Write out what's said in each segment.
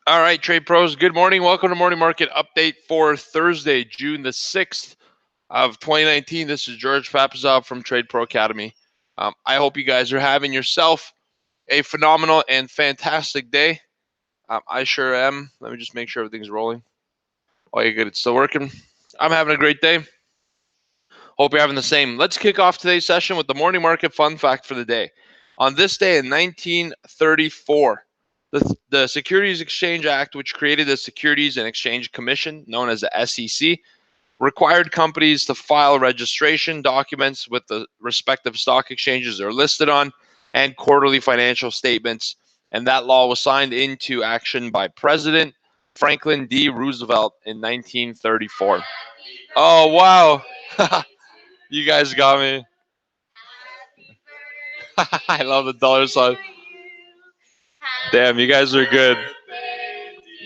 All right, trade pros, good morning. Welcome to Morning Market Update for Thursday, June the 6th of 2019. This is George Papazov from Trade Pro Academy. I hope you guys are having yourself a phenomenal and fantastic day. I sure am. Let me just make sure everything's rolling. Oh, yeah, good. It's still working. I'm having a great day. Hope you're having the same. Let's kick off today's session with the morning market fun fact for the day. On this day in 1934, the Securities Exchange Act, which created the Securities and Exchange Commission, known as the SEC, required companies to file registration documents with the respective stock exchanges they're listed on and quarterly financial statements. And that law was signed into action by President Franklin D. Roosevelt in 1934. Oh, wow. You guys got me. I love the dollar sign. Damn, you guys are good.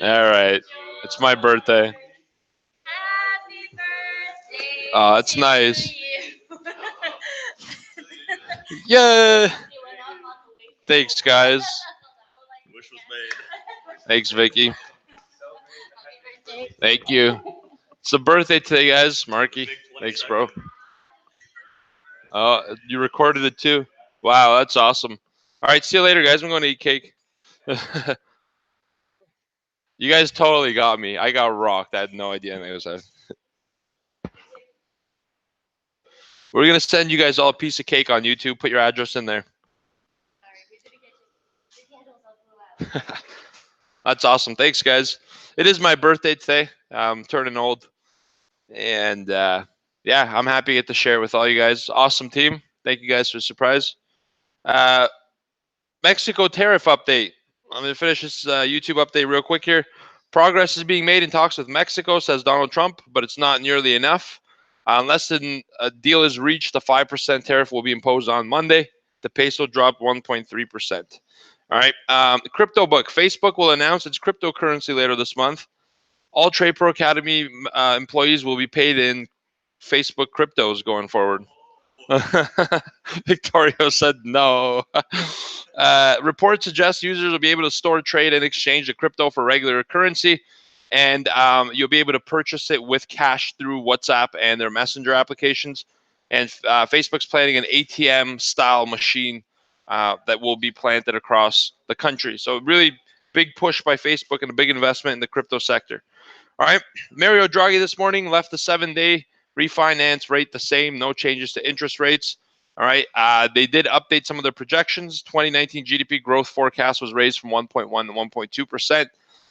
All right. It's my birthday. Oh, that's nice. Yeah. Thanks, guys. Thanks, Vicky. Thank you. It's a birthday today, guys. Marky. Thanks, bro. Oh, you recorded it too? Wow, that's awesome. All right, see you later, guys. I'm going to eat cake. You guys totally got me. I got rocked. I had no idea anything was happening. We're going to send you guys all a piece of cake on YouTube. Put your address in there. That's awesome. Thanks, guys. It is my birthday today. I'm turning old. And yeah, I'm happy to get to share with all you guys. Awesome team. Thank you guys for the surprise. Mexico tariff update. I'm going to finish this YouTube update real quick here. Progress is being made in talks with Mexico, says Donald Trump, but it's not nearly enough. Unless a deal is reached, the 5% tariff will be imposed on Monday. The peso dropped 1.3%. All right. The crypto book. Facebook will announce its cryptocurrency later this month. All Trade Pro Academy employees will be paid in Facebook cryptos going forward. Victorio said no. Reports suggest users will be able to store, trade, and exchange the crypto for regular currency, and you'll be able to purchase it with cash through WhatsApp and their messenger applications. And Facebook's planning an ATM-style machine that will be planted across the country. So really big push by Facebook and a big investment in the crypto sector. All right, Mario Draghi this morning left the 7-day refinance rate the same, no changes to interest rates. All right, they did update some of their projections. 2019 GDP growth forecast was raised from 1.1 to 1.2%,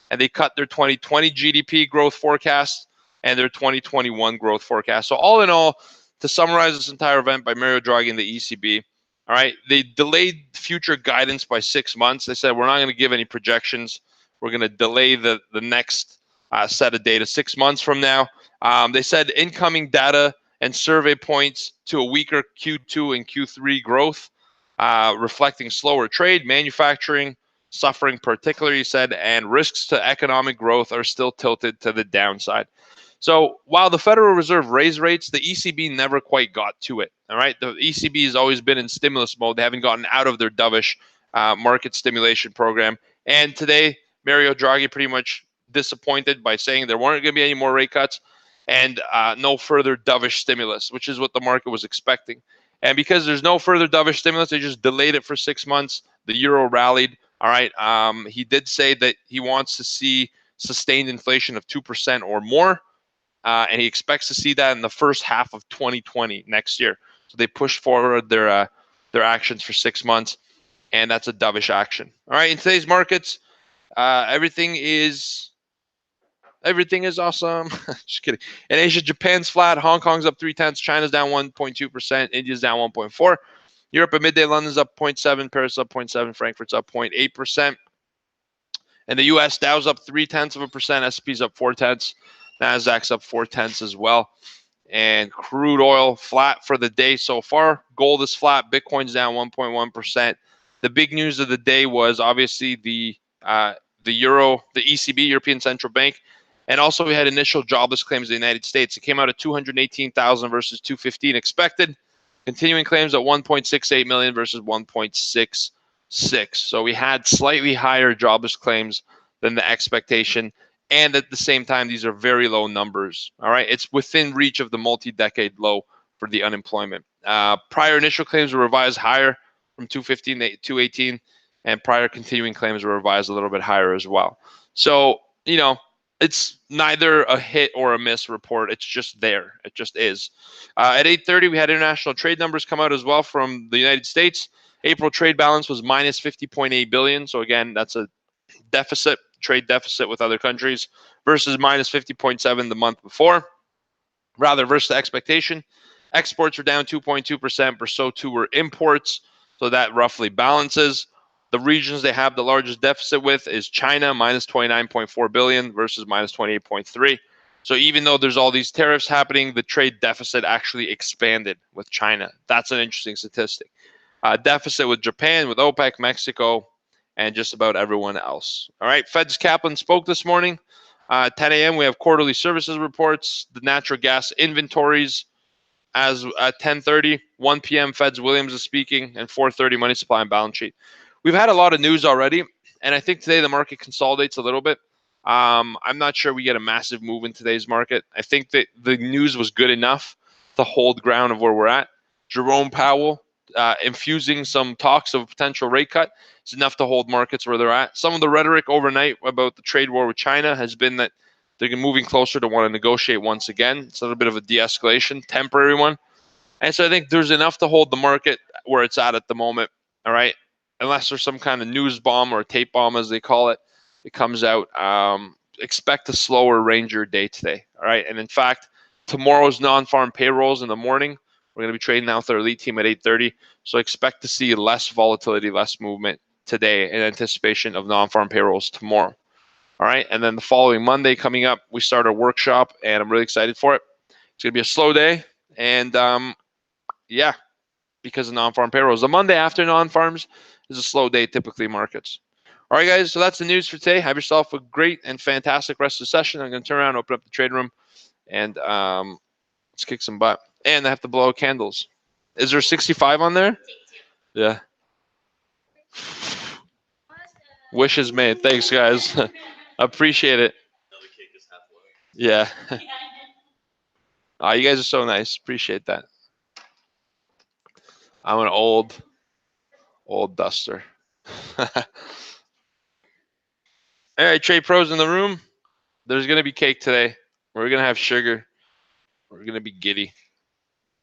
and they cut their 2020 GDP growth forecast and their 2021 growth forecast. So all in all, to summarize this entire event by Mario Draghi and the ECB, all right, they delayed future guidance by 6 months. They said, we're not going to give any projections. We're going to delay the next set of data 6 months from now. They said incoming data and survey points to a weaker Q2 and Q3 growth, reflecting slower trade, manufacturing suffering particularly, said, and risks to economic growth are still tilted to the downside. So while the Federal Reserve raised rates, the ECB never quite got to it. All right, the ECB has always been in stimulus mode. They haven't gotten out of their dovish market stimulation program. And today, Mario Draghi pretty much disappointed by saying there weren't going to be any more rate cuts and no further dovish stimulus, which is what the market was expecting. And because there's no further dovish stimulus, they just delayed it for 6 months. The euro rallied. All right. He did say that he wants to see sustained inflation of 2% or more. And he expects to see that in the first half of 2020 next year. So they pushed forward their actions for 6 months, and that's a dovish action. All right. In today's markets, everything is awesome. Just kidding. In Asia, Japan's flat. Hong Kong's up 0.3. China's down 1.2%. India's down 1.4%. Europe at midday, London's up 0.7%. Paris up 0.7%. Frankfurt's up 0.8%. And the U.S. Dow's up 0.3%. S&P's up 0.4%. Nasdaq's up 0.4% as well. And crude oil flat for the day so far. Gold is flat. Bitcoin's down 1.1%. The big news of the day was obviously the euro, the ECB, European Central Bank, and also we had initial jobless claims in the United States. It came out at 218,000 versus 215 expected. Continuing claims at 1.68 million versus 1.66. So we had slightly higher jobless claims than the expectation. And at the same time, these are very low numbers. All right, it's within reach of the multi-decade low for the unemployment. Prior initial claims were revised higher from 215 to 218, and prior continuing claims were revised a little bit higher as well. So, it's neither a hit or a miss report. It's just there. It just is. At 8:30, we had international trade numbers come out as well from the United States. April trade balance was minus 50.8 billion. So again, that's a deficit, trade deficit with other countries, versus minus 50.7 the month before. Rather, versus the expectation, exports were down 2.2%, but so too were imports. So that roughly balances. The regions they have the largest deficit with is China, minus 29.4 billion versus minus 28.3. So even though there's all these tariffs happening, the trade deficit actually expanded with China. That's an interesting statistic. Deficit with Japan, with OPEC, Mexico, and just about everyone else. All right, Fed's Kaplan spoke this morning. 10 a.m. we have quarterly services reports, the natural gas inventories. As at 10:30, 1 p.m. Fed's Williams is speaking, and 4:30 money supply and balance sheet. We've had a lot of news already, and I think today the market consolidates a little bit. I'm not sure we get a massive move in today's market. I think that the news was good enough to hold ground of where we're at. Jerome Powell infusing some talks of a potential rate cut is enough to hold markets where they're at. Some of the rhetoric overnight about the trade war with China has been that they're moving closer to want to negotiate once again. It's a little bit of a de-escalation, temporary one. And so I think there's enough to hold the market where it's at the moment. All right. Unless there's some kind of news bomb or tape bomb, as they call it, it comes out. Expect a slower Ranger day today. All right. And in fact, tomorrow's non-farm payrolls in the morning. We're going to be trading now with our elite team at 8:30. So expect to see less volatility, less movement today in anticipation of non-farm payrolls tomorrow. All right. And then the following Monday coming up, we start our workshop, and I'm really excited for it. It's going to be a slow day. And yeah, because of non-farm payrolls. The Monday after non-farms is a slow day, typically markets. All right, guys, so that's the news for today. Have yourself a great and fantastic rest of the session. I'm going to turn around, open up the trade room, and let's kick some butt. And I have to blow out candles. Is there 65 on there? Yeah. Wishes made. Thanks, guys. Appreciate it. Yeah. You guys are so nice. Appreciate that. I'm an old duster. All right, trade pros in the room. There's going to be cake today. We're going to have sugar. We're going to be giddy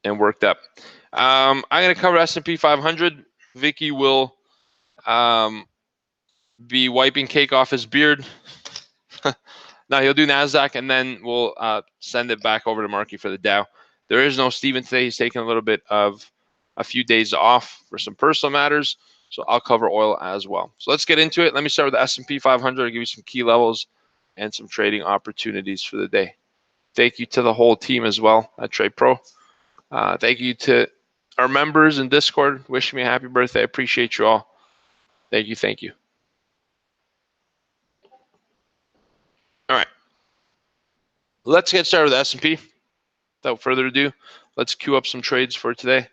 and worked up. I'm going to cover S&P 500. Vicky will be wiping cake off his beard. No, he'll do NASDAQ, and then we'll send it back over to Marky for the Dow. There is no Steven today. He's taking a little bit of a few days off for some personal matters. So I'll cover oil as well. So let's get into it. Let me start with the S&P 500. I'll give you some key levels and some trading opportunities for the day. Thank you to the whole team as well at TradePro. Thank you to our members in Discord. Wishing me a happy birthday. I appreciate you all. Thank you. Thank you. All right. Let's get started with the S&P. Without further ado, let's queue up some trades for today.